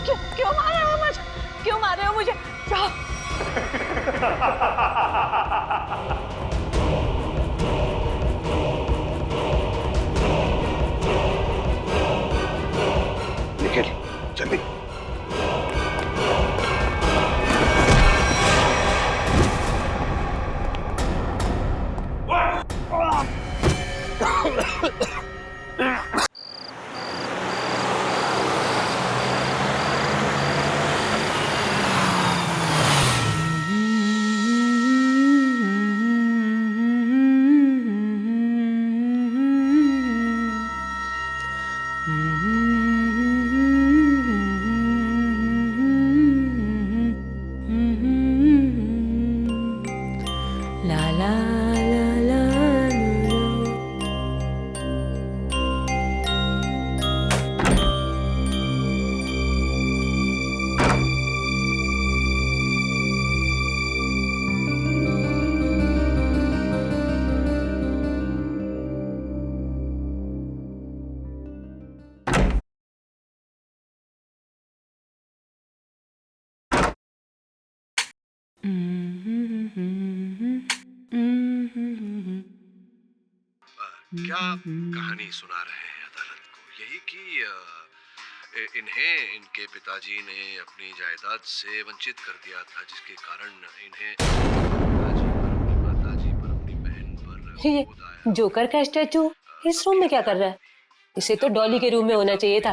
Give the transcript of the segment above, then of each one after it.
क्यों क्यों मार रहे हो मुझे? क्यों मार रहे हो मुझे? जाओ। निखिल जल्दी। ला ला ला ला ला। क्या कहानी सुना रहे हैं अदालत को? यही कि इन्हें इनके पिताजी ने अपनी जायदाद से वंचित कर दिया था, जिसके कारण इन्हें माताजी पर अपनी बहन पर ये क्रोध आया। जोकर का स्टैचू इस रूम में क्या कर रहा है? इसे तो डॉली के रूम में होना चाहिए था।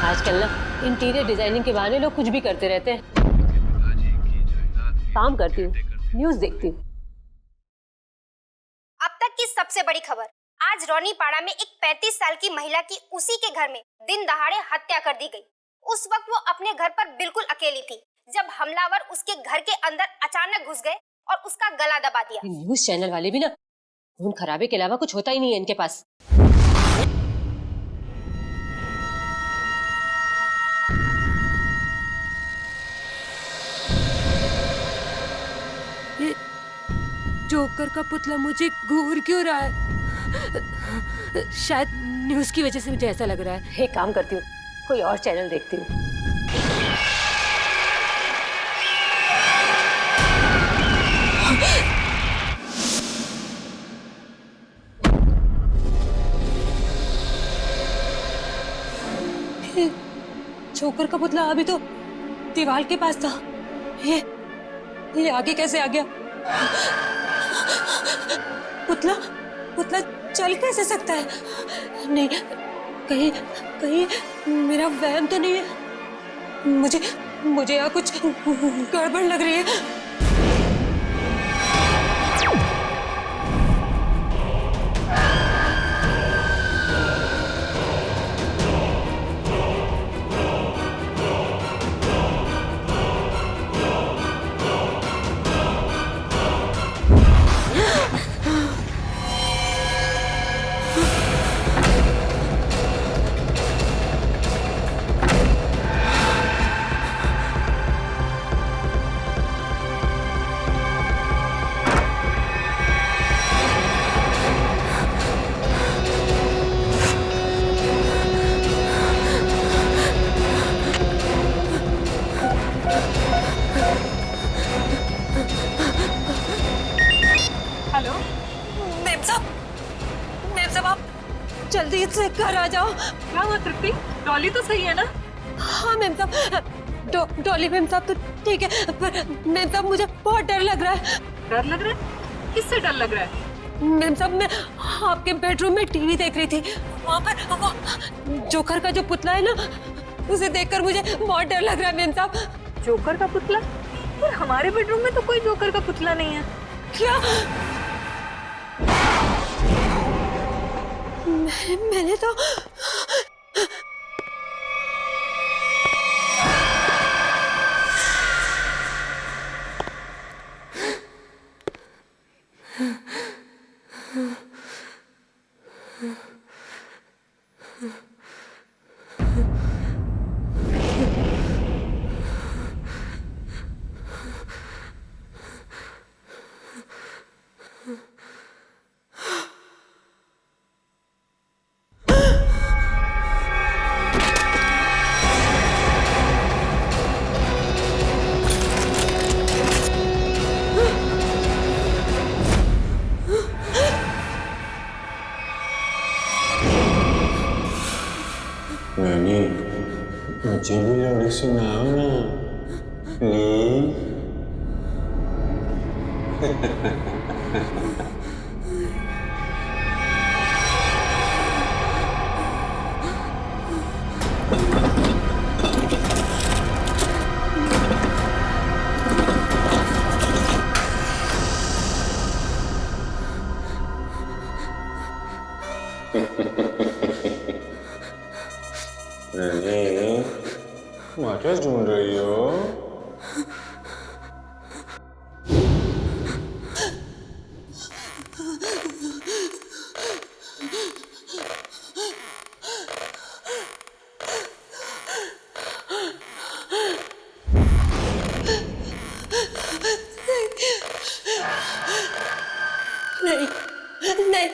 आजकल ना इंटीरियर डिजाइनिंग के बहाने लोग कुछ भी करते रहते हैं। पिताजी की जायदाद भी काम करती हूँ, करते न्यूज देखती हूँ। अब तक की सबसे बड़ी खबर, आज रौनीपाड़ा में एक 35 साल की महिला की उसी के घर में दिन दहाड़े हत्या कर दी गई। उस वक्त वो अपने घर पर बिल्कुल अकेली थी जब हमलावर उसके घर के अंदर अचानक घुस गए और उसका गला दबा दिया। ये न्यूज चैनल वाले भी ना खून खराबे के अलावा कुछ होता ही नहीं है इनके पास। ये जोकर का पुतला मुझे घूर क्यों रहा है? शायद न्यूज की वजह से मुझे ऐसा लग रहा है। एक काम करती हूँ, कोई और चैनल देखती हूँ। जोकर का पुतला अभी तो दीवार के पास था। ये आगे कैसे आ गया? पुतला पुतला चल कैसे सकता है? नहीं, कहीं कहीं मेरा वहम तो नहीं है। मुझे यहाँ कुछ गड़बड़ लग रही है। जल्दी से घर आ जाओ। क्या हुआ तृप्ति? डॉली तो सही है ना? हाँ मैम साहब, डॉली मैम साहब तो ठीक है, पर मैम साहब मुझे बहुत डर लग रहा है। डर लग रहा है? किससे डर लग रहा है? मैम साहब मैं आपके बेडरूम में टीवी देख रही थी, वहाँ पर वो जोकर का जो पुतला है ना, उसे देखकर मुझे बहुत डर लग रहा है मैम साहब। जोकर का पुतला? पर हमारे बेडरूम में तो कोई जोकर का पुतला नहीं है। क्या? मैंने तो रानी, मुझे भी लोरी सुनाओ ना, प्लीज। रानी, क्या ढूंढ रही हो? नहीं नहीं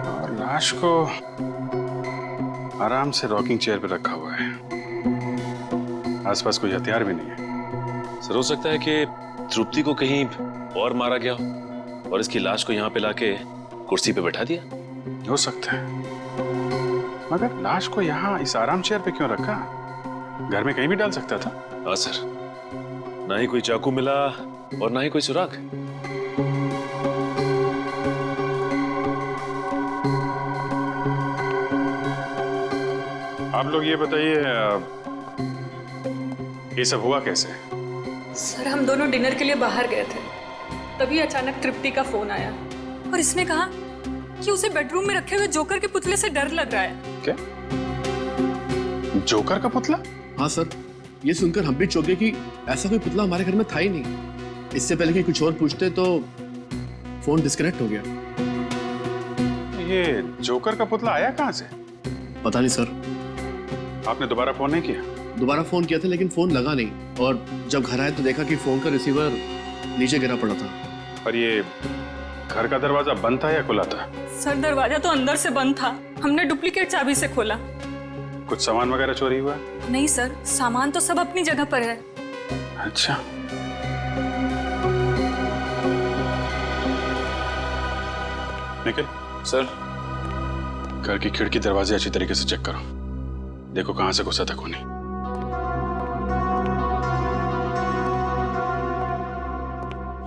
और लाश को आराम से रॉकिंग चेयर पे रखा हुआ है। आसपास कोई हथियार भी नहीं है। सर, हो सकता है कि तृप्ति को कहीं और मारा गया हो और इसकी लाश को यहाँ पे लाके कुर्सी पे बैठा दिया। हो सकता है, मगर लाश को यहाँ इस आराम चेयर पे क्यों रखा? घर में कहीं भी डाल सकता था। हाँ सर, ना ही कोई चाकू मिला और ना ही कोई सुराग। आप लोग ये बताइए, ये सब हुआ कैसे? सर, हम दोनों डिनर के लिए बाहर गए थे, तभी अचानक तृप्ति का फोन आया और इसने कहा कि उसे बेडरूम में रखे हुए जोकर के पुतले से डर लग रहा है। क्या? जोकर का पुतला? हाँ सर, ये सुनकर हम भी चौंके कि ऐसा कोई पुतला हमारे घर में था ही नहीं। इससे पहले कि कुछ और पूछते तो फोन डिस्कनेक्ट हो गया। ये जोकर का पुतला आया कहाँ से? पता नहीं सर। आपने दोबारा फोन नहीं किया? दोबारा फोन किया था लेकिन फोन लगा नहीं, और जब घर आए तो देखा कि फोन का रिसीवर नीचे गिरा पड़ा था। और ये घर का दरवाजा बंद था या खुला था? सर, दरवाजा तो अंदर से बंद था, हमने डुप्लीकेट चाबी से खोला। कुछ सामान वगैरह चोरी हुआ? नहीं सर, सामान तो सब अपनी जगह पर है। अच्छा, निखिल सर, घर की खिड़की दरवाजे अच्छी तरीके से चेक करो, देखो कहां से घुसा था खूनी।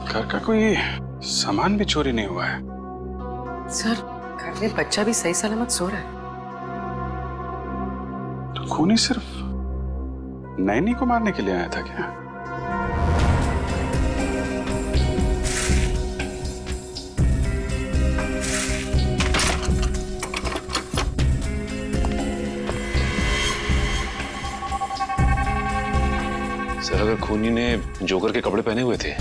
घर का कोई सामान भी चोरी नहीं हुआ है। सर, घर में बच्चा भी सही सलामत सो रहा है। तो खूनी सिर्फ नैनी को मारने के लिए आया था क्या? सर, अगर खूनी ने जोकर के कपड़े पहने हुए थे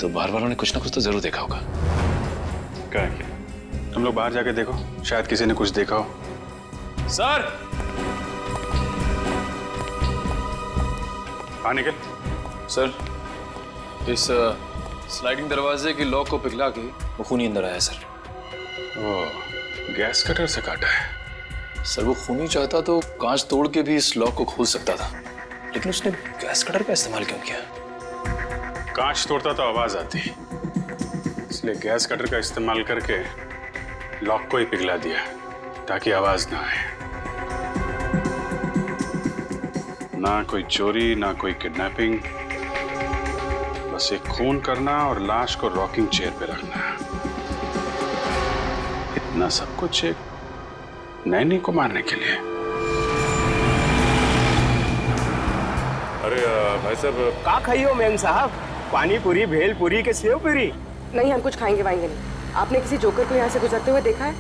तो बाहर वालों ने कुछ ना कुछ तो जरूर देखा होगा। क्या है क्या? तुम लोग बाहर जाके देखो, शायद किसी ने कुछ देखा हो। सर, हाँ निखिल। सर, इस स्लाइडिंग दरवाजे की लॉक को पिघला के वो खूनी अंदर आया सर। ओ, गैस कटर से काटा है। सर, वो खूनी चाहता तो कांच तोड़ के भी इस लॉक को खोल सकता था, लेकिन उसने गैस कटर का इस्तेमाल क्यों किया? कांच तोड़ता तो आवाज आती, इसलिए गैस कटर का इस्तेमाल करके लॉक को ही पिघला दिया ताकि आवाज ना आए। ना कोई चोरी, ना कोई किडनैपिंग, बस एक खून करना और लाश को रॉकिंग चेयर पे रखना। इतना सब कुछ एक नैनी को मारने के लिए। अरे भाई साहब, का खाइयो मेम साहब? पानी पूरी, भेल पूरी के सेव पूरी? नहीं, हम कुछ खाएंगे वाएंगे नहीं। आपने किसी जोकर को यहाँ से गुजरते हुए देखा है?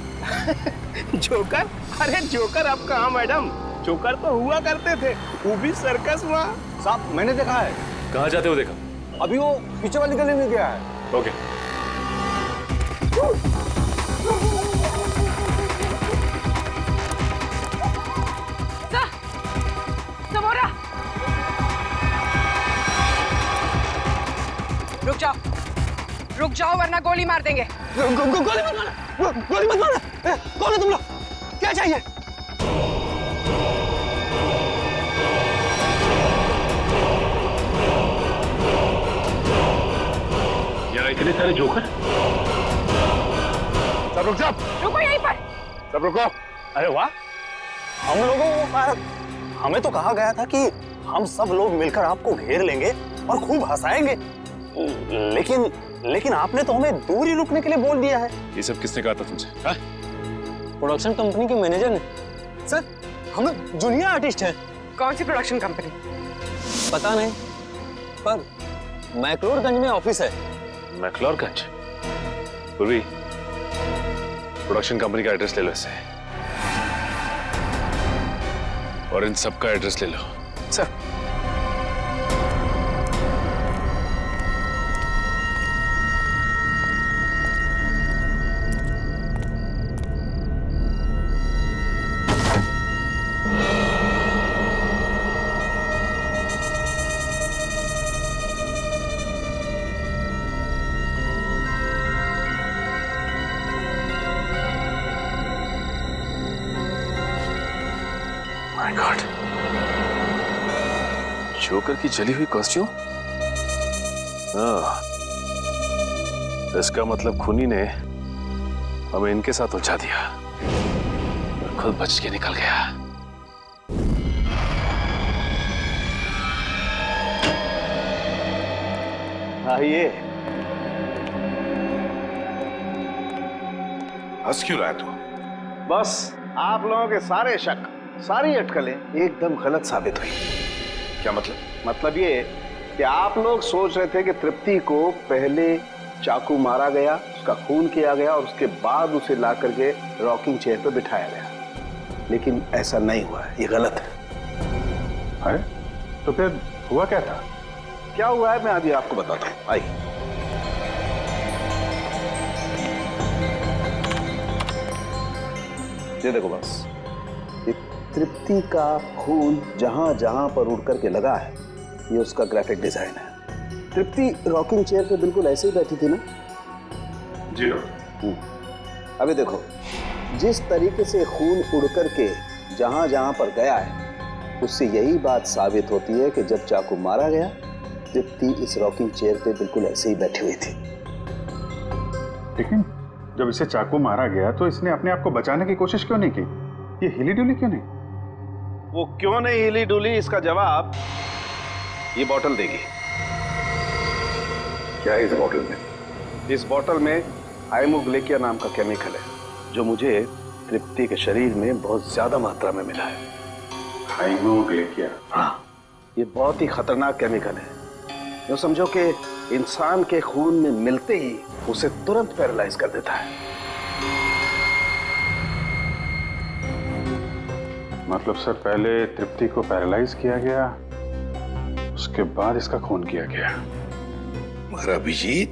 जोकर? अरे जोकर अब कहाँ मैडम, जोकर तो हुआ करते थे, वो भी सर्कस हुआ। साहब, मैंने देखा है। कहाँ जाते हो देखा? अभी वो पीछे वाली गली में गया है। ओके। रुक जाओ वरना गोली मार देंगे। गोली मत मारना, गोली मत मारना। कौन है तुम लोग? क्या चाहिए? क्या इतने सारे जोकर? सब रुक जाओ। रुको यहीं पर। सब रुको। अरे वाह, हम लोगों को हमें तो कहा गया था कि हम सब लोग मिलकर आपको घेर लेंगे और खूब हंसाएंगे, लेकिन आपने तो हमें दूर ही रुकने के लिए बोल दिया है। ये सब किसने कहा था तुमसे? हाँ? प्रोडक्शन कंपनी के मैनेजर ने। सर, हम जूनियर आर्टिस्ट हैं। कौन सी प्रोडक्शन कंपनी? पता नहीं, पर मैक्लोडगंज में ऑफिस है। मैक्लोडगंज? पूर्वी, प्रोडक्शन कंपनी का एड्रेस ले लो इससे, और इन सब का एड्रेस ले लो। सर, माय गॉड, जोकर की जली हुई कॉस्ट्यूम। हाँ, इसका मतलब खूनी ने हमें इनके साथ उलझा दिया और खुद बच के निकल गया। आइए। हंस क्यों रहा है तू? बस आप लोगों के सारे शक, सारी अटकलें एकदम गलत साबित हुई। क्या मतलब? मतलब ये कि आप लोग सोच रहे थे कि तृप्ति को पहले चाकू मारा गया, उसका खून किया गया और उसके बाद उसे ला करके रॉकिंग चेयर पे बिठाया गया, लेकिन ऐसा नहीं हुआ है, ये गलत है। अरे तो फिर हुआ क्या था? क्या हुआ है मैं अभी आपको बताता हूँ, आइए। ये देखो बस, ये तृप्ति का खून जहां जहां पर उड़ करके लगा है, ये उसका ग्राफिक डिजाइन है। तृप्ति रॉकिंग चेयर पे बिल्कुल ऐसे ही बैठी थी ना? जी डॉक्टर। अभी देखो, जिस तरीके से खून उड़ करके जहां जहां पर गया है, उससे यही बात साबित होती है कि जब चाकू मारा गया, तृप्ति इस रॉकिंग चेयर पे बिल्कुल ऐसे ही बैठी हुई थी। लेकिन जब इसे चाकू मारा गया तो इसने अपने आप को बचाने की कोशिश क्यों नहीं की? ये हिली डुली क्यों नहीं? वो क्यों नहीं हिली डुली, इसका जवाब ये बोतल देगी। क्या है इस बोतल में? इस बोतल में हाइमोग्लेकिया नाम का केमिकल है, जो मुझे तृप्ति के शरीर में बहुत ज्यादा मात्रा में मिला है। हाइमोग्लेकिया? हाँ, ये बहुत ही खतरनाक केमिकल है। जो समझो कि इंसान के खून में मिलते ही उसे तुरंत पैरालाइज कर देता है। मतलब सर, पहले तृप्ति को पैरालाइज किया गया, उसके बाद इसका खून किया गया। मगर अभिजीत,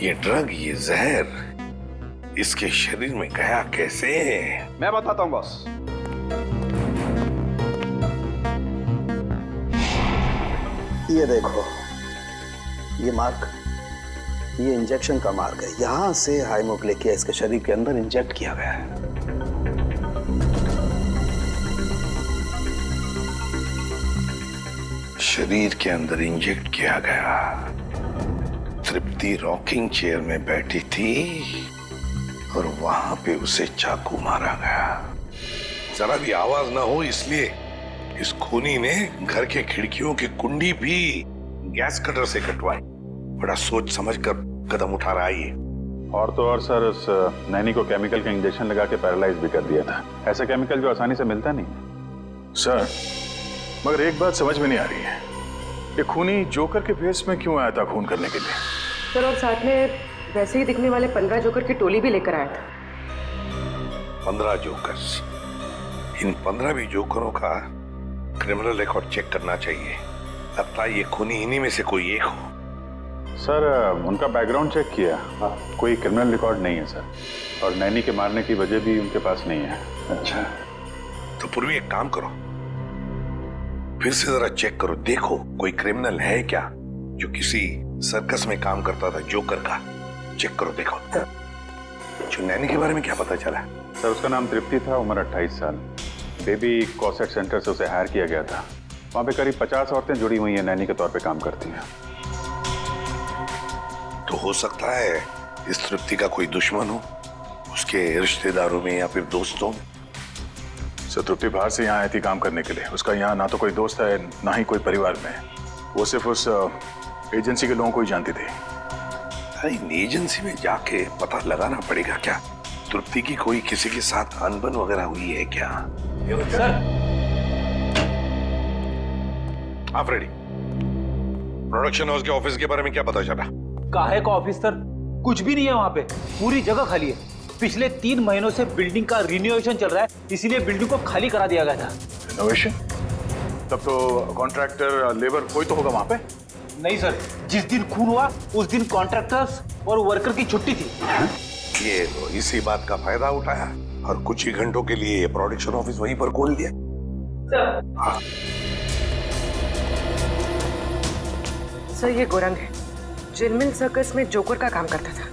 ये ड्रग, ये जहर इसके शरीर में गया कैसे? मैं बताता हूं बॉस। ये देखो, ये मार्क, ये इंजेक्शन का मार्क है। यहां से हाइमोग्लेकिया इसके शरीर के अंदर इंजेक्ट किया गया है। शरीर के अंदर इंजेक्ट किया गया। तृप्ति रॉकिंग चेयर में बैठी थी और वहां पे उसे चाकू मारा गया। जरा भी आवाज ना हो इसलिए इस खूनी ने घर के खिड़कियों की कुंडी भी गैस कटर से कटवाई। बड़ा सोच समझ कर कदम उठा रहा है ये। और तो और सर, उस नैनी को केमिकल का इंजेक्शन लगा के पैरालाइज भी कर दिया था। ऐसा केमिकल जो आसानी से मिलता नहीं है। सर, मगर एक बात समझ में नहीं आ रही है, ये खूनी जोकर के भेष में क्यों आया था खून करने के लिए? सर, और साथ में वैसे ही दिखने वाले 15 जोकर की टोली भी लेकर आया था। 15 जोकर्स? इन 15 भी जोकरों का क्रिमिनल रिकॉर्ड चेक करना चाहिए। लगता है ये खूनी इन्हीं में से कोई एक हो। सर, उनका बैकग्राउंड चेक किया, कोई क्रिमिनल रिकॉर्ड नहीं है सर, और नैनी के मारने की वजह भी उनके पास नहीं है। अच्छा, तो पूर्वी एक काम करो, फिर से जरा चेक करो, देखो कोई क्रिमिनल है क्या जो किसी सर्कस में काम करता था जोकर का। चेक करो, देखो। जो नैनी के बारे में क्या पता चला? सर, उसका नाम तृप्ति था, उम्र 28 साल। बेबी कॉसेट सेंटर से उसे हायर किया गया था। वहाँ पे करीब 50 औरतें जुड़ी हुई हैं, नैनी के तौर पे काम करती हैं। तो हो सकता है इस तृप्ति का कोई दुश्मन हो, उसके रिश्तेदारों में या फिर दोस्तों में। सर, तृप्ति बाहर से यहाँ आई थी काम करने के लिए। उसका यहाँ ना तो कोई दोस्त है ना ही कोई परिवार में है। वो सिर्फ उस एजेंसी के लोगों को ही जानती थी। अरे एजेंसी में जाके पता लगाना पड़ेगा क्या, तृप्ति की कोई किसी के साथ अनबन वगैरह हुई है क्या? सर आप रेडी? प्रोडक्शन हाउस के ऑफिस के बारे में क्या पता चला? काहे का ऑफिस सर? कुछ भी नहीं है वहाँ पे, पूरी जगह खाली है। पिछले 3 महीनों से बिल्डिंग का रिनोवेशन चल रहा है, इसीलिए बिल्डिंग को खाली करा दिया गया था। रिनोवेशन? तब तो कॉन्ट्रैक्टर लेबर कोई तो होगा वहाँ पे। नहीं सर, जिस दिन खून हुआ उस दिन कॉन्ट्रैक्टर्स और वर्कर की छुट्टी थी। ये तो इसी बात का फायदा उठाया और कुछ ही घंटों के लिए ये प्रोडक्शन ऑफिस वहीं पर खोल दिया। हाँ। सर ये गोरंग है, जिनमिल सर्कस में जोकर का काम करता था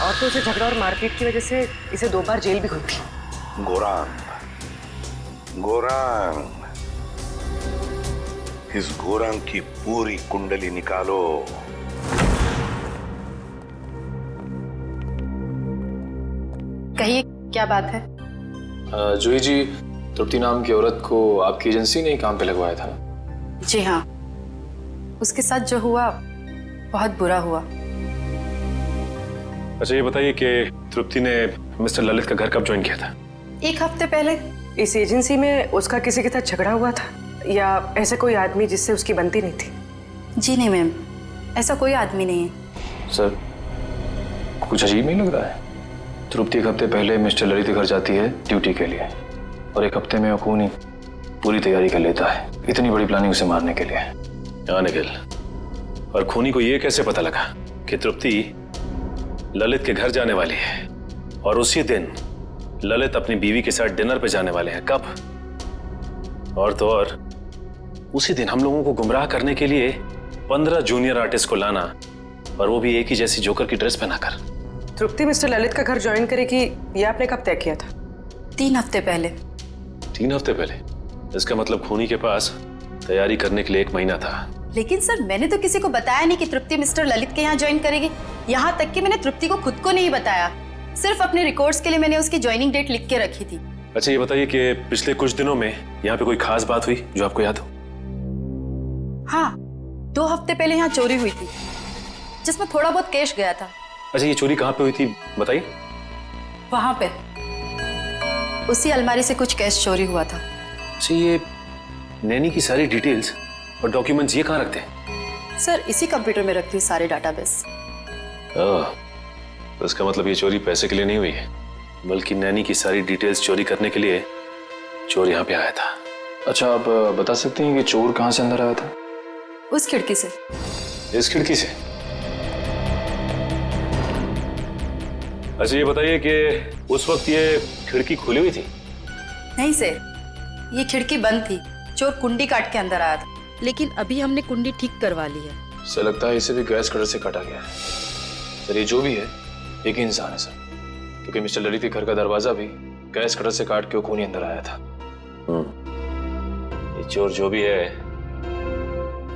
और तो उसे झगड़ा और मारपीट की वजह से इसे 2 बार जेल भी हुई थी। गोरांग, गोरांग, इस गोरांग की पूरी कुंडली निकालो। कहिए क्या बात है? जूही जी, तृप्ति नाम की औरत को आपकी एजेंसी ने ही काम पे लगवाया था। जी हाँ, उसके साथ जो हुआ बहुत बुरा हुआ। अच्छा ये बताइए कि तृप्ति ने मिस्टर ललित का घर कब ज्वाइन किया था? 1 हफ्ते पहले। इस एजेंसी में उसका किसी के साथ झगड़ा हुआ था या ऐसे कोई आदमी जिससे उसकी बनती नहीं थी? जी नहीं मैम, ऐसा कोई आदमी नहीं है। सर कुछ अजीब नहीं लग रहा है? तृप्ति 1 हफ्ते पहले मिस्टर ललित के घर जाती है ड्यूटी के लिए और 1 हफ्ते में खूनी पूरी तैयारी कर लेता है, इतनी बड़ी प्लानिंग उसे मारने के लिए। हाँ निखिल, और खूनी को ये कैसे पता लगा कि तृप्ति ललित के घर जाने वाली है और उसी दिन ललित अपनी बीवी के साथ डिनर पे जाने वाले हैं? कब? और तो और उसी दिन हम लोगों को गुमराह करने के लिए 15 जूनियर आर्टिस्ट को लाना, और वो भी एक ही जैसी जोकर की ड्रेस पहनाकर। तृप्ति मिस्टर ललित का घर ज्वाइन करेगी ये आपने कब तय किया था? 3 हफ्ते पहले। 3 हफ्ते पहले? इसका मतलब खूनी के पास तैयारी करने के लिए 1 महीना था। लेकिन सर मैंने तो किसी को बताया नहीं कि तृप्ति मिस्टर ललित के यहाँ ज्वाइन करेगी। यहाँ तक कि मैंने तृप्ति को खुद को नहीं बताया, सिर्फ अपने रिकॉर्ड्स के लिए मैंने उसकी ज्वाइनिंग डेट लिख के रखी थी। अच्छा ये बताइए कि पिछले कुछ दिनों में यहाँ पे कोई खास बात हुई जो आपको याद हो? हाँ, 2 हफ्ते पहले यहाँ चोरी हुई थी जिसमें थोड़ा बहुत कैश गया था। अच्छा ये चोरी कहाँ पे हुई थी बताइए? वहां पे उसी अलमारी से कुछ कैश चोरी हुआ था। अच्छा ये नैनी की सारी डिटेल्स और डॉक्यूमेंट्स ये कहाँ रखते हैं? सर इसी कंप्यूटर में रखती हूँ सारे डाटाबेस। तो इसका मतलब ये चोरी पैसे के लिए नहीं हुई है, बल्कि नैनी की सारी डिटेल्स चोरी करने के लिए चोर यहाँ पे आया था। अच्छा आप बता सकते हैं कि चोर कहाँ से अंदर आया था? उस खिड़की से। इस खिड़की से? अच्छा ये बताइए कि उस वक्त ये खिड़की खुली हुई थी? नहीं सर, ये खिड़की बंद थी, चोर कुंडी काट के अंदर आया था। लेकिन अभी हमने कुंडी ठीक करवा ली है। सर लगता है इसे भी गैस कटर से काटा गया है। सर ये जो भी है एक ही इंसान है सर, क्योंकि मिस्टर ललित के घर का दरवाजा भी गैस कटर से काट के वो खूनी अंदर आया था। ये चोर जो भी है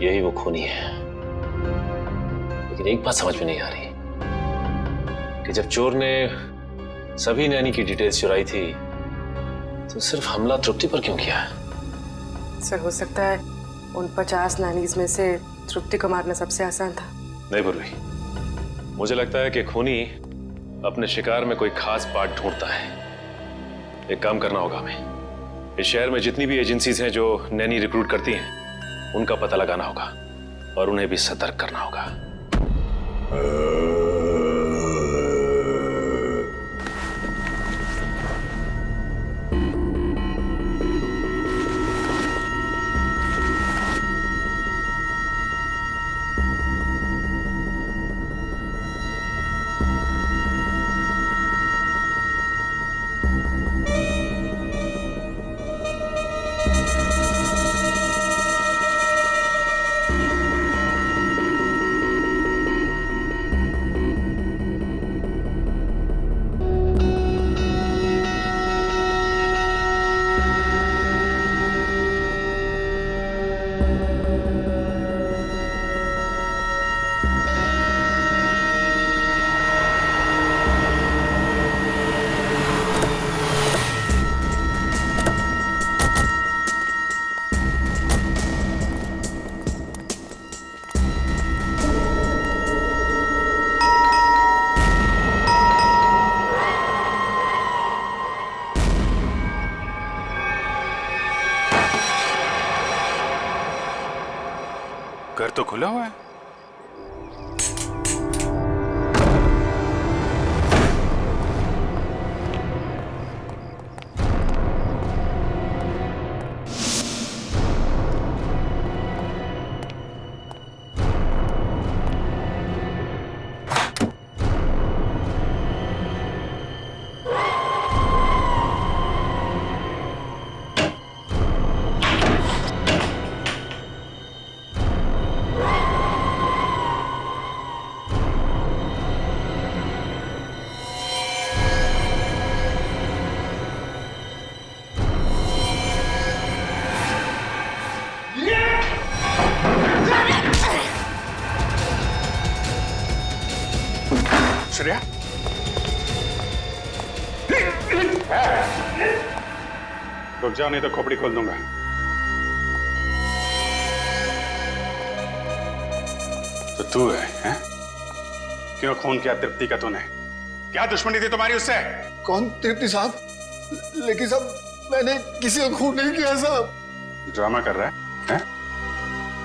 यही वो खूनी है। लेकिन एक बात समझ में नहीं आ रही कि जब चोर ने सभी नैनी की डिटेल्स चुराई थी तो सिर्फ हमला तृप्ति पर क्यों किया? सर हो सकता है उन 50 नानीज में से तृप्ति को मारना सबसे आसान था। नहीं पूर्वी, मुझे लगता है कि खूनी अपने शिकार में कोई खास पार्ट ढूंढता है। एक काम करना होगा हमें, इस शहर में जितनी भी एजेंसीज हैं जो नैनी रिक्रूट करती हैं उनका पता लगाना होगा और उन्हें भी सतर्क करना होगा। खुला हुआ है। श्रेया, रुक जाओ नहीं तो खोपड़ी खोल दूंगा। तो तू है? क्यों खून किया तृप्ति का तूने? क्या दुश्मनी थी तुम्हारी उससे? कौन तृप्ति साहब? लेकिन साहब मैंने किसी का खून नहीं किया साहब। ड्रामा कर रहा है?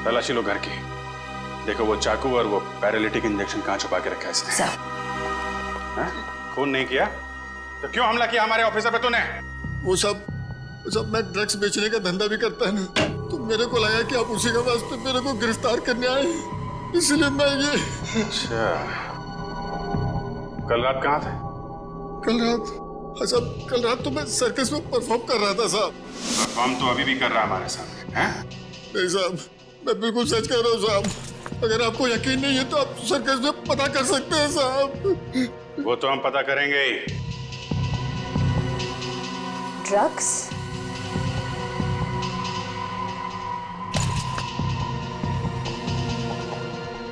तलाशी लो घर की। देखो वो चाकू और वो पैरालिटिक इंजेक्शन कहाँ छुपा के रखा है इसने? खून नहीं किया तो क्यों हमला किया हमारे ऑफिसर पे तूने? वो सब मैं ड्रग्स बेचने का धंधा भी करता है ना, तो मेरे को लगा कि आप उसी के वास्ते मेरे को गिरफ्तार करने आए, इसलिए मैं ये। अच्छा, कल रात कहाँ थे? कल रात? हाँ साहब, कल रात तो मैं सर्कस में परफॉर्म कर रहा था साहब। परफॉर्म तो अभी भी कर रहा हमारे सामने हैं? नहीं साहब, मैं बिल्कुल सच कह रहा हूँ साहब। अगर आपको यकीन नहीं है तो आप सर्कस में पता कर सकते हैं साहब। वो तो हम पता करेंगे ही। ड्रग्स?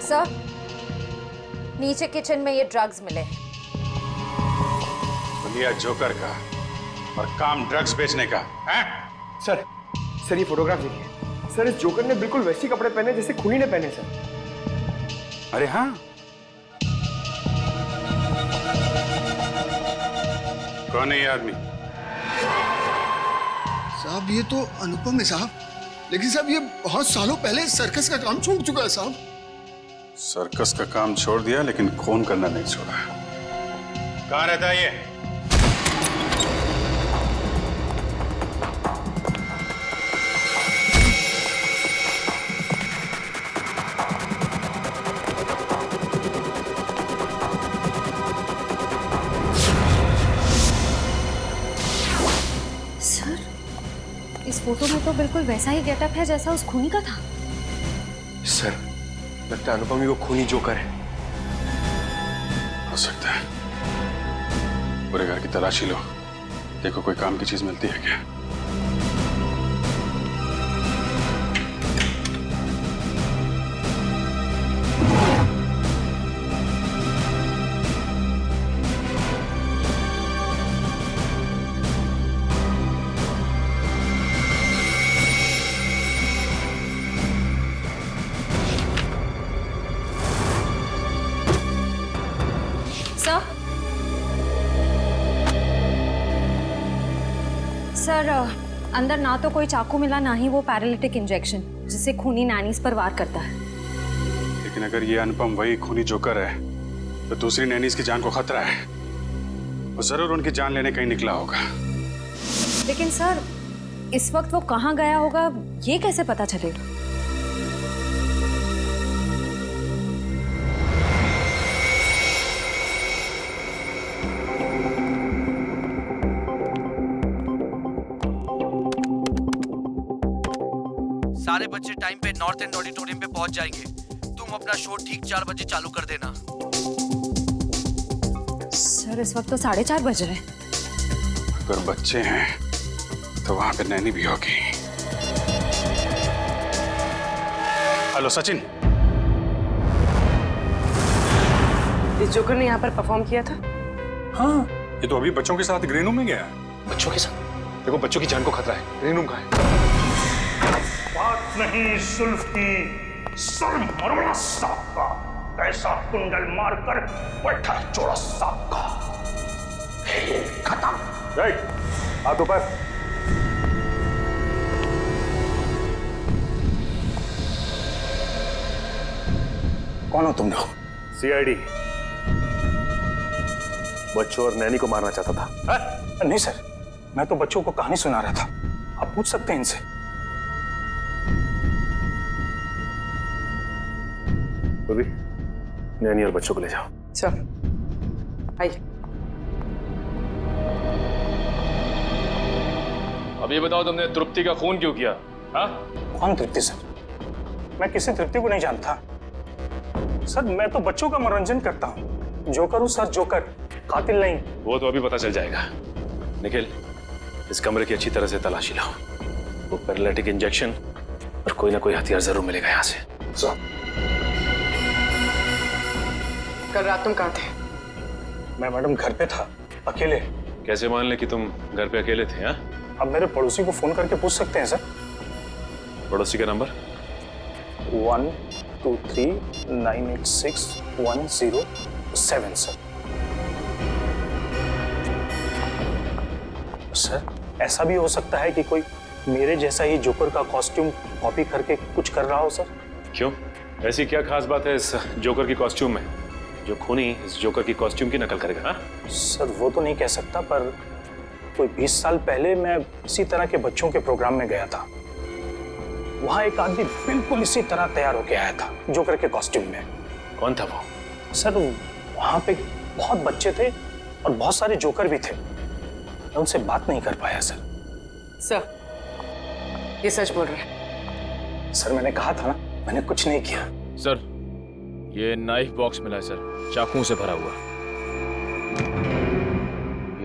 सर, नीचे किचन में ये ड्रग्स मिले। लिया जोकर का और काम ड्रग्स बेचने का है? सर ये फोटोग्राफ देखिए सर, इस जोकर ने बिल्कुल वैसे कपड़े पहने जैसे खूनी ने पहने सर। अरे हाँ, कौन है ये आदमी? साहब ये तो अनुपम है साहब, लेकिन साहब ये बहुत सालों पहले सर्कस का काम छोड़ चुका है साहब। सर्कस का काम छोड़ दिया लेकिन खून करना नहीं छोड़ा। कहाँ रहता है ये? इस फोटो में तो बिल्कुल वैसा ही गेटअप है जैसा उस खूनी का था। सर लगता है अनुपम ही वो खूनी जोकर है। हो सकता है। पूरे घर की तलाशी लो, देखो कोई काम की चीज मिलती है क्या? सर, अंदर ना तो कोई चाकू मिला, ना ही वो पैरालिटिक इंजेक्शन जिसे खूनी नैनीज पर वार करता है। लेकिन अगर ये अनुपम वही खूनी जोकर है तो दूसरी नैनीज की जान को खतरा है। वो जरूर उनकी जान लेने कहीं निकला होगा। लेकिन सर, इस वक्त वो कहाँ गया होगा ये कैसे पता चलेगा? सारे बच्चे टाइम पे नॉर्थ एंड ऑडिटोरियम पे पहुंच जाएंगे। तुम अपना शो ठीक 4 बजे चालू कर देना। सर इस वक्त तो 4:30 बज रहे हैं। अगर बच्चे हैं तो वहां पे नैनी भी होगी। हेलो सचिन, इस जोकर ने यहाँ पर परफॉर्म किया था? हाँ, ये तो अभी बच्चों के साथ ग्रीन रूम में गया है। बच्चों के साथ? देखो बच्चों की जान को खतरा है। ग्रीन रूम कहाँ है? बात नहीं सुल्फ की, सर मरवड़ा सांप का, ऐसा कुंडल मारकर बैठा चोड़ा सांप का। खेल खत्म। हाथ ऊपर। कौन हो तुम लोग? सीआईडी बच्चों और नैनी को मारना चाहता था। नहीं सर, मैं तो बच्चों को कहानी सुना रहा था, आप पूछ सकते हैं इनसे। पूर्वी, नैनी और बच्चों को ले जाओ। चल आइए। अब ये बताओ तुमने तृप्ति का खून क्यों किया? हाँ? कौन तृप्ति सर? मैं किसी तृप्ति को नहीं जानता सर, मैं तो बच्चों का मनोरंजन करता हूँ। जोकर हूँ सर, जोकर, कातिल नहीं। वो तो अभी पता चल जाएगा। निखिल, इस कमरे की अच्छी तरह से तलाशी लाओ। वो पैरालिटिक इंजेक्शन और कोई ना कोई हथियार जरूर मिलेगा यहाँ से। कल रात तुम कहाँ थे? मैं मैडम घर पे था, अकेले। कैसे मान ले कि तुम घर पे अकेले थे? हाँ, अब मेरे पड़ोसी को फोन करके पूछ सकते हैं सर। पड़ोसी का नंबर? 123986107 सर। ऐसा भी हो सकता है कि कोई मेरे जैसा ही जोकर का कॉस्ट्यूम कॉपी करके कुछ कर रहा हो सर। क्यों? ऐसी क्या खास बात है इस जोकर की कॉस्ट्यूम में जो खूनी इस जोकर की कॉस्ट्यूम की नकल करेगा? हाँ सर, वो तो नहीं कह सकता, पर कोई 20 साल पहले मैं इसी तरह के बच्चों के प्रोग्राम में गया था। वहां एक आदमी बिल्कुल इसी तरह तैयार होके आया था, जोकर के कॉस्ट्यूम में। कौन था वो? सर, वहां पे बहुत बच्चे थे और बहुत सारे जोकर भी थे। मैं उनसे बात नहीं कर पाया सर। सर, ये सच बोल रहे हैं? सर, मैंने कहा था ना, मैंने कुछ नहीं किया। सर, ये नाइफ बॉक्स मिला है सर, चाकुओं से भरा हुआ।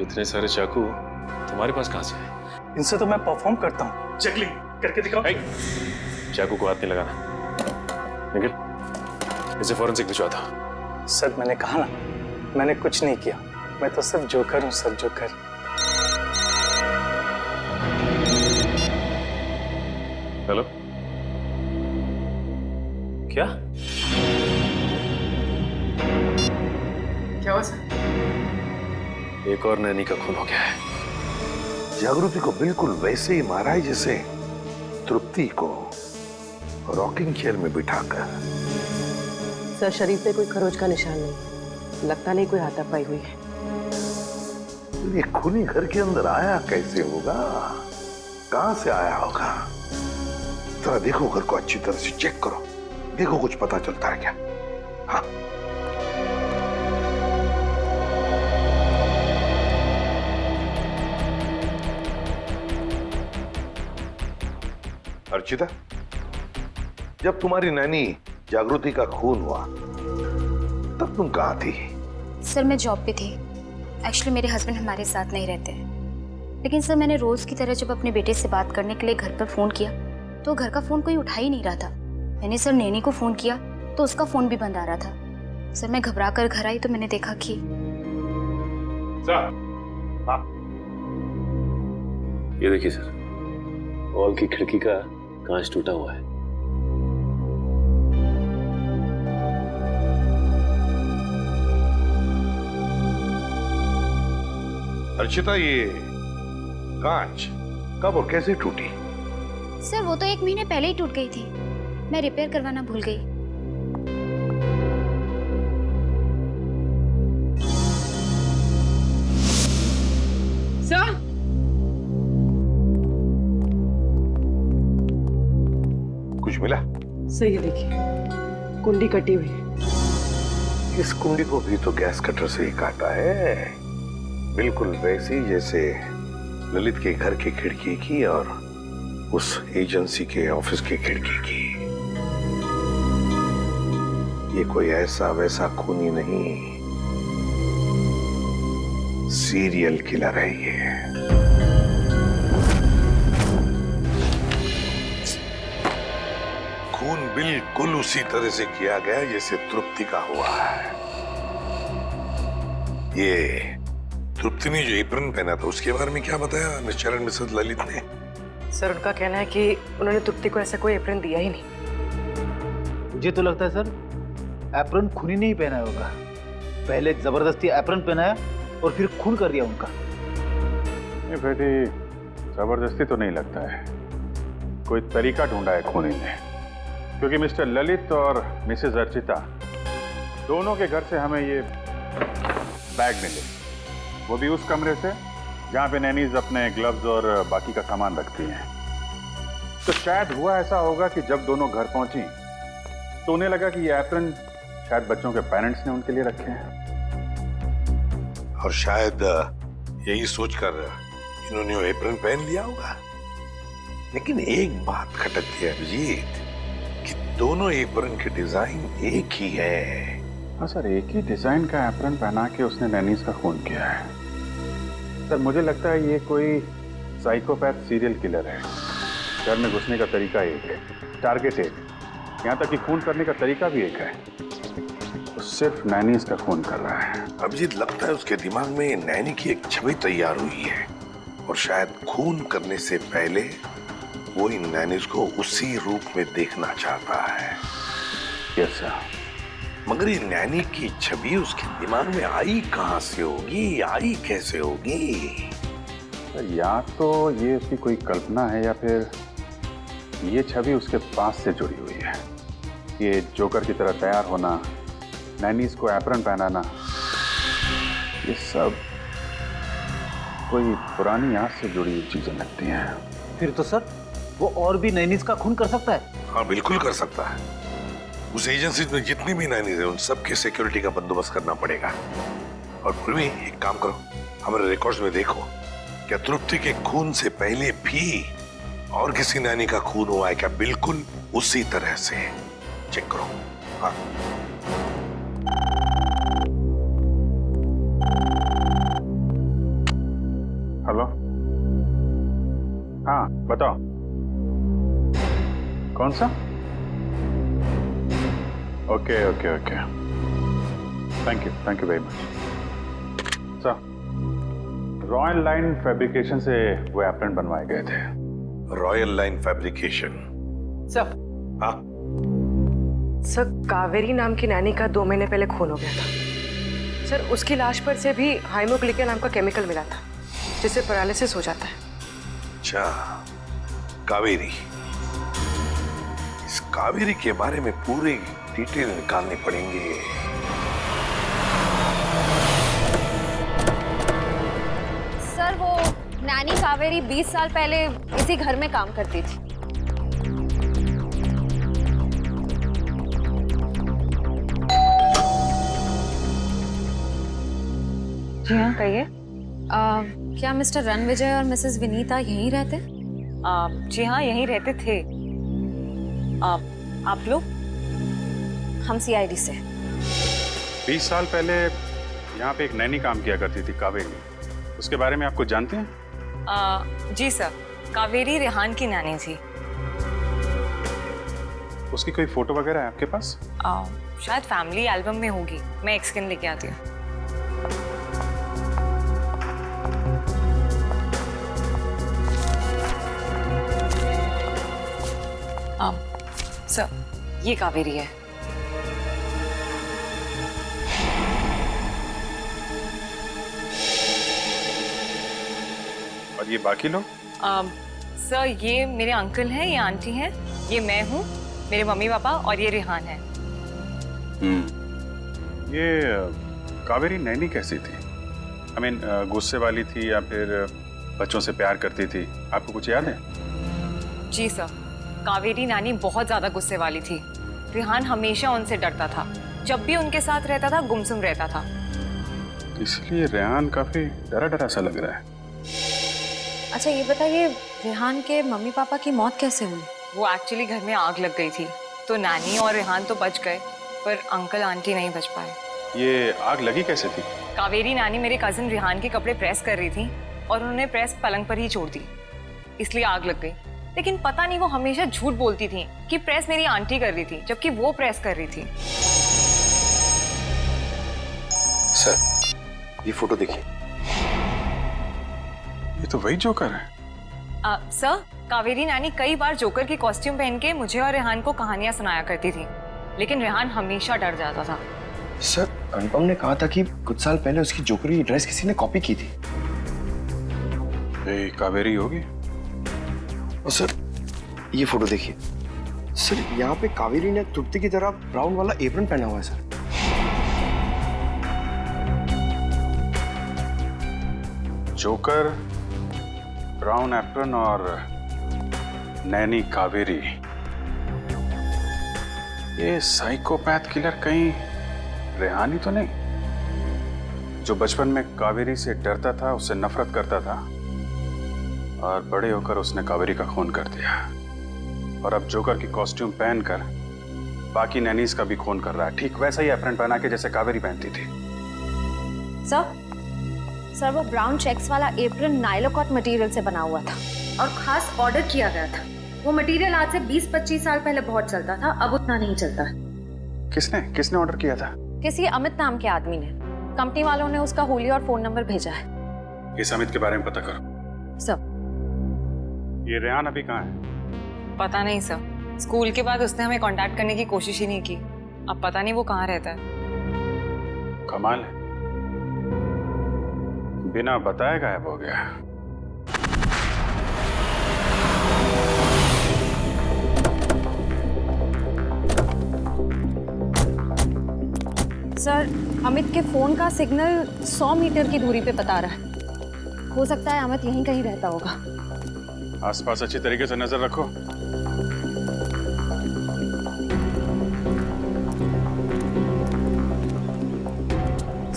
इतने सारे चाकू तुम्हारे पास कहां से है? इनसे तो मैं परफॉर्म करता हूँ। जगलिंग करके दिखाओ। चाकू को हाथ नहीं लगाना। निखिल, इसे फॉरेंसिक भिजवा दो। सर, मैंने कहा ना, मैंने कुछ नहीं किया। मैं तो सिर्फ जोकर हूँ सर, जोकर। हेलो, क्या क्या हुआ सर? एक और नैनी का खून हो गया है। जागृति को बिल्कुल वैसे ही मारा है जैसे तृप्ति को रॉकिंग चेयर में बिठाकर। सर, शरीर पे कोई खरोच का निशान नहीं, लगता नहीं कोई हाथापाई हुई है। ये खूनी घर के अंदर आया कैसे होगा? कहां से आया होगा? जरा देखो घर को अच्छी तरह से चेक करो, देखो कुछ पता चलता है क्या? हाँ, अर्चिता, जब तुम्हारी नैनी जागृति का खून हुआ तब तुम कहाँ थी? सर, मैं जॉब पे थी। एक्चुअली मेरे हस्बैंड हमारे साथ नहीं रहते, लेकिन सर मैंने रोज की तरह जब अपने बेटे से बात करने के लिए घर पर फोन किया तो घर का फोन कोई उठा ही नहीं रहा था। मैंने सर नैनी को फोन किया तो उसका फोन भी बंद आ रहा था। सर, मैं घबरा कर घर आई तो मैंने देखा कि ये देखिए सर, हॉल की खिड़की का कांच टूटा हुआ है। अर्चिता, ये कांच कब और कैसे टूटी? सर, वो तो 1 महीने पहले ही टूट गई थी। मैं रिपेयर करवाना भूल गई। सर, कुछ मिला? सही है, देखिए कुंडी कटी हुई है। इस कुंडी को भी तो गैस कटर से ही काटा है, बिल्कुल वैसी जैसे ललित के घर की खिड़की की और उस एजेंसी के ऑफिस की खिड़की की। ये कोई ऐसा वैसा खूनी नहीं, सीरियल किलर है ये। खून बिल्कुल उसी तरह से किया गया जैसे तृप्ति का हुआ है। ये तृप्ति ने जो एप्रन पहना था उसके बारे में क्या बताया मिस्टर एंड मिसेस ललित ने? सर, उनका कहना है कि उन्होंने तृप्ति को ऐसा कोई एप्रन दिया ही नहीं। मुझे तो लगता है सर, एप्रन खूनी नहीं पहना होगा। पहले जबरदस्ती एप्रन पहनाया और फिर खून कर दिया उनका। नहीं बेटी, जबरदस्ती तो नहीं लगता है, कोई तरीका ढूंढा है खूनी ने। क्योंकि मिस्टर ललित और मिसेस अर्चिता दोनों के घर से हमें ये बैग मिले, वो भी उस कमरे से जहाँ पे नैनीज अपने ग्लव्स और बाकी का सामान रखती हैं। तो शायद हुआ ऐसा होगा कि जब दोनों घर पहुंची तो उन्हें लगा कि ये एप्रन शायद बच्चों के पेरेंट्स ने उनके लिए रखे हैं, और शायद यही सोचकर इन्होंने वो एप्रन पहन लिया होगा। लेकिन एक बात खटकती है अभिजीत कि दोनों एप्रन के डिजाइन एक ही है। हाँ सर, एक ही डिजाइन का एप्रन पहना के उसने नैनीज का खून किया है। सर मुझे लगता है ये कोई साइकोपैथ सीरियल किलर है। घर में घुसने का तरीका एक है, टारगेट एक, यहाँ तक कि खून करने का तरीका भी एक है। वो सिर्फ नैनीज का खून कर रहा है। अभिजीत, लगता है उसके दिमाग में नैनी की एक छवि तैयार हुई है और शायद खून करने से पहले वो इन नैनीज को उसी रूप में देखना चाहता है। Yes sir. मगर ये नैनी की छवि उसके दिमाग में आई कहां से होगी, आई कैसे होगी? या तो ये उसकी कोई कल्पना है या फिर ये छवि उसके पास से जुड़ी हुई है। ये जोकर की तरह तैयार होना, नैनीज को एप्रन पहनाना, ये सब कोई पुरानी याद से जुड़ी हुई चीजें लगती हैं। फिर तो सर वो और भी नैनीज का खून कर सकता है। हाँ बिल्कुल कर सकता है। उस एजेंसी में जितनी भी नैनीज है उन सबके सिक्योरिटी का बंदोबस्त करना पड़ेगा। और फिर भी एक काम करो, हमारे रिकॉर्ड्स में देखो, क्या तृप्ति के खून से पहले भी और किसी नैनी का खून हुआ है क्या? बिल्कुल उसी तरह से चेक करो। हाँ हेलो, हाँ बताओ, कौन सा? Okay okay okay, thank you very much sir. Royal line fabrication से वो एप्रन बनवाए गए थे। Royal line fabrication? सर। हाँ सर, कावेरी नाम की नैनी का 2 महीने पहले खून हो गया था सर। उसकी लाश पर से भी हाइमोग्लिका नाम का केमिकल मिला था जिससे पैरालिसिस हो जाता है। अच्छा, कावेरी। इस कावेरी के बारे में पूरी डिटेल निकालनी पड़ेंगे। सर वो नैनी कावेरी 20 साल पहले इसी घर में काम करती थी। जी हाँ, कहिए। क्या मिस्टर रणविजय और मिसेस विनीता यहीं रहते? जी हाँ, यहीं रहते थे। आप लोग? हम सीआईडी से। 20 साल पहले यहाँ पे एक नैनी काम किया करती थी, कावेरी। उसके बारे में आप कुछ जानते हैं? जी सर, कावेरी रेहान की नैनी थी। उसकी कोई फोटो वगैरह है आपके पास? शायद फैमिली एल्बम में होगी, मैं एक स्कैन लेके आती हूँ। सर, ये कावेरी है। और ये बाकी लोग? सर, ये मेरे अंकल हैं, ये आंटी हैं, ये मैं हूँ, मेरे मम्मी पापा, और ये रेहान है। ये कावेरी नैनी कैसी थी? I mean, गुस्से वाली थी या फिर बच्चों से प्यार करती थी? आपको कुछ याद है? जी सर, कावेरी नानी बहुत ज्यादा गुस्से वाली थी। रेहान हमेशा उनसे डरता था, जब भी उनके साथ रहता था गुमसुम रहता था। इसलिए रेहान काफी डरा डरा सा लग रहा है। अच्छा ये बताइए, रेहान के मम्मी पापा की मौत कैसे हुई? वो एक्चुअली घर में आग लग गई थी, तो नानी और रेहान तो बच गए, पर अंकल आंटी नहीं बच पाए। ये आग लगी कैसे थी? कावेरी नानी मेरे कजिन रेहान के कपड़े प्रेस कर रही थी और उन्होंने प्रेस पलंग पर ही छोड़ दी, इसलिए आग लग गई। लेकिन पता नहीं वो हमेशा झूठ बोलती थी कि प्रेस मेरी आंटी कर रही थी, जबकि वो प्रेस कर रही थी। सर, ये फोटो देखिए। ये तो वही जोकर है। सर, कावेरी नानी कई बार जोकर की कॉस्ट्यूम पहन के मुझे और रेहान को कहानियां सुनाया करती थी, लेकिन रेहान हमेशा डर जाता था। सर, अनुपम ने कहा था कि कुछ साल पहले उसकी जोकर की ड्रेस किसी ने कॉपी की थी। कावेरी होगी। और सर, ये फोटो देखिए। सर, यहाँ पे कावेरी ने तृप्ति की तरह ब्राउन वाला एप्रन पहना हुआ है सर। जोकर, ब्राउन एप्रन और नैनी कावेरी, ये साइकोपैथ किलर कहीं रेहानी तो नहीं? जो बचपन में कावेरी से डरता था, उससे नफरत करता था, और बड़े होकर उसने कावेरी का खून कर दिया, और अब जोकर की कॉस्ट्यूम पहनकर बाकी नैनीज का भी खून कर रहा है, ठीक वैसा ही एप्रन पहना के जैसे कावेरी पहनती थी। सर वो ब्राउन चेक्स वाला एप्रन नाइलोकॉट मटेरियल से बना हुआ था और खास ऑर्डर किया गया था। वो मटेरियल आज से 20-25 साल पहले बहुत चलता था, अब उतना नहीं चलता है। किसने ऑर्डर किया था? किसी अमित नाम के आदमी ने। कंपनी वालों ने उसका हुलिया और फोन नंबर भेजा है। इस अमित के बारे में पता करो। सर ये रेहान अभी कहाँ है? पता नहीं सर, स्कूल के बाद उसने हमें कांटेक्ट करने की कोशिश ही नहीं की। अब पता नहीं वो कहाँ रहता है। कमाल है, बिना बताए गायब हो गया। सर अमित के फोन का सिग्नल 100 मीटर की दूरी पे बता रहा है। हो सकता है अमित यहीं कहीं रहता होगा। आसपास अच्छी तरीके से नजर रखो।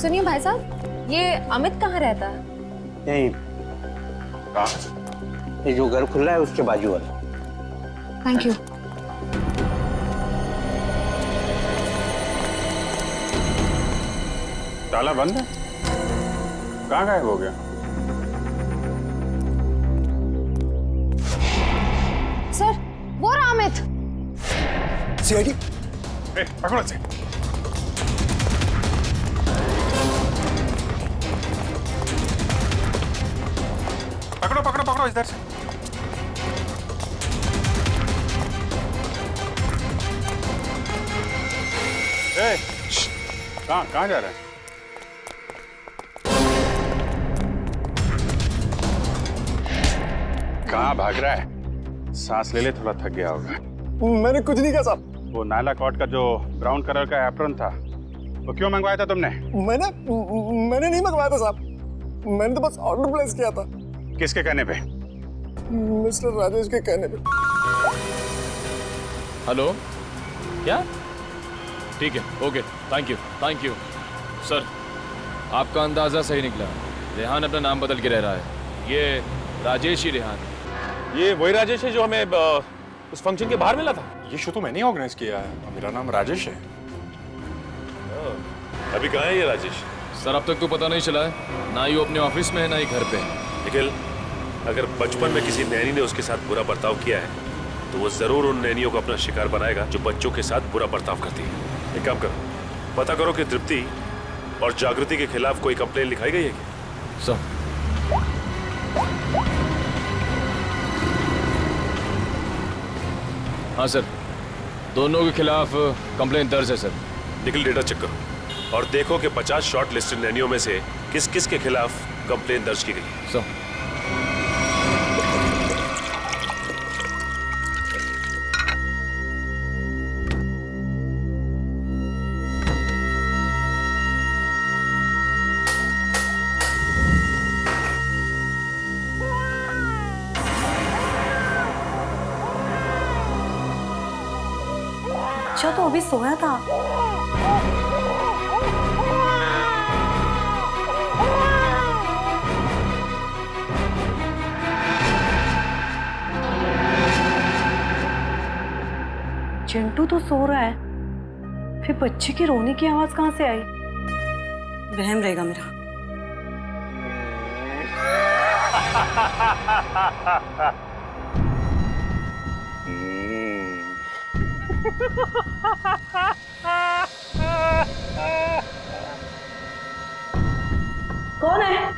सुनिए भाई साहब, ये अमित कहाँ रहता है? यहीं। ये जो घर खुला है उसके बाजू वाला। Thank you. ताला बंद है? कहाँ गायब हो गया? सर वो रहा अमित। सीआईडी। पकड़ो से। पकड़ो इधर से। कहाँ जा रहा है? कहाँ भाग रहा है? सांस ले ले, थोड़ा थक गया होगा। मैंने कुछ नहीं कहा साहब। वो नायला कॉट का जो ब्राउन कलर का एप्रन था, वो क्यों मंगवाया था तुमने? मैंने नहीं मंगवाया था साहब, मैंने तो बस ऑर्डर प्लेस किया था। किसके कहने पे? मिस्टर राजेश के कहने पे। हेलो, क्या? ठीक है, ओके, थैंक यू सर। आपका अंदाजा सही निकला। रेहान अपना नाम बदल के रह रहा है। ये राजेश ही रेहान है। ये वही राजेश है जो हमें उस फंक्शन के बाहर मिला था? ये शो तो मैंने ऑर्गेनाइज किया है, मेरा नाम राजेश है। अभी कहाँ है ये राजेश? सर अब तक तो पता नहीं चला है, ना ही वो अपने ऑफिस में है ना ही घर पे है। निखिल, अगर बचपन में किसी नैनी ने उसके साथ बुरा बर्ताव किया है तो वो जरूर उन नैनियों को अपना शिकार बनाएगा जो बच्चों के साथ बुरा बर्ताव करती है। एक काम करो, पता करो कि तृप्ति और जागृति के खिलाफ कोई कंप्लेन लिखाई गई है क्या? सर हाँ सर, दोनों के खिलाफ कंप्लेन दर्ज है सर। निखिल, डेटा चेक करो और देखो कि 50 शॉर्ट लिस्टेड नैनियों में से किस किस के खिलाफ कंप्लेन दर्ज की गई। सर बच्चा तो अभी सोया था। चिंटू तो सो रहा है, फिर बच्चे की रोने की आवाज कहाँ से आई? वहम रहेगा मेरा। कौन है?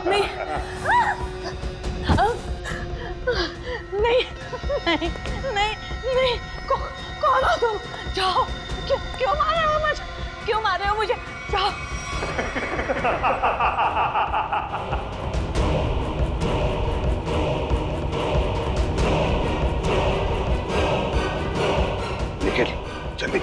नहीं नहीं नहीं नहीं नहीं कौन हो तुम? जाओ। क्यों मार रहे हो मुझे? क्यों मार रहे हो मुझे? जाओ। निखिल जल्दी।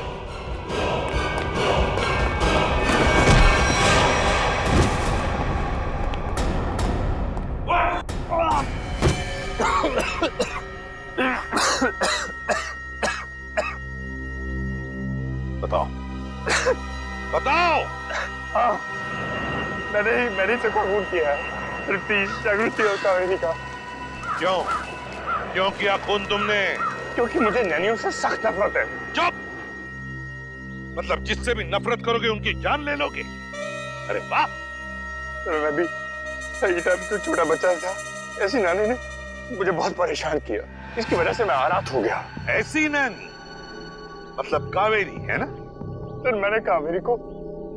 बताओ बताओ। मैंने सबको खून किया है, तृप्ति, जागृति और कावेरी का। क्यों क्यों किया खून तुमने? क्योंकि मुझे नैनियों से सख्त नफरत है। चुप। मतलब जिससे भी नफरत करोगे उनकी जान ले लोगे? अरे वाह। मैं भी सही टाइम तो छोटा बच्चा था, ऐसी नानी ने मुझे बहुत परेशान किया, इसकी वजह से मैं अनाथ हो गया। ऐसी नानी मतलब कावेरी है ना? सर मैंने कावेरी को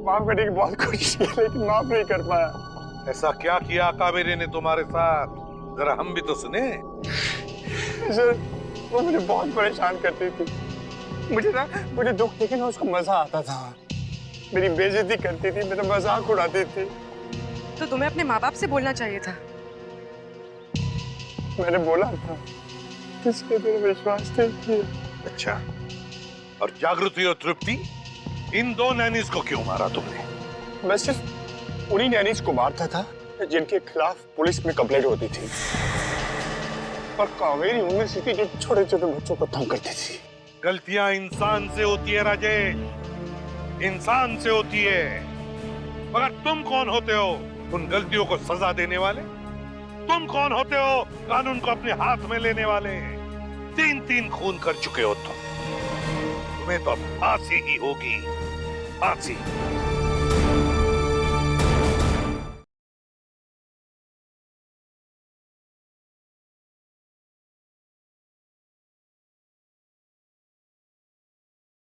माफ करने की बहुत कोशिश की, लेकिन माफ नहीं कर पाया। ऐसा क्या किया कावेरी ने तुम्हारे साथ? जरा हम भी तो सुने। सर वो मुझे बहुत परेशान करती थी। मुझे दुख देखे ना उसको मजा आता था। मेरी बेइज्जती करती थी, मेरा मजाक उड़ाती थी। तो तुम्हें अपने माँ बाप से बोलना चाहिए था। मैंने बोला था, किसने मेरा विश्वास नहीं किया। अच्छा, और जागृति और तृप्ति, इन दो नैनीज को क्यों मारा तुमने? मैं सिर्फ उन्हीं नैनीज को मारता था जिनके खिलाफ पुलिस में कंप्लेंट होती थी, और कावेरी उनमें से थी जो छोटे छोटे बच्चों को तंग करती थी। गलतियां इंसान से होती है राजेश, इंसान से होती है। मगर तुम कौन होते हो उन गलतियों को सजा देने वाले? तुम कौन होते हो कानून को अपने हाथ में लेने वाले? 3 खून कर चुके हो तुम, तुम्हें तो फांसी ही होगी, फांसी।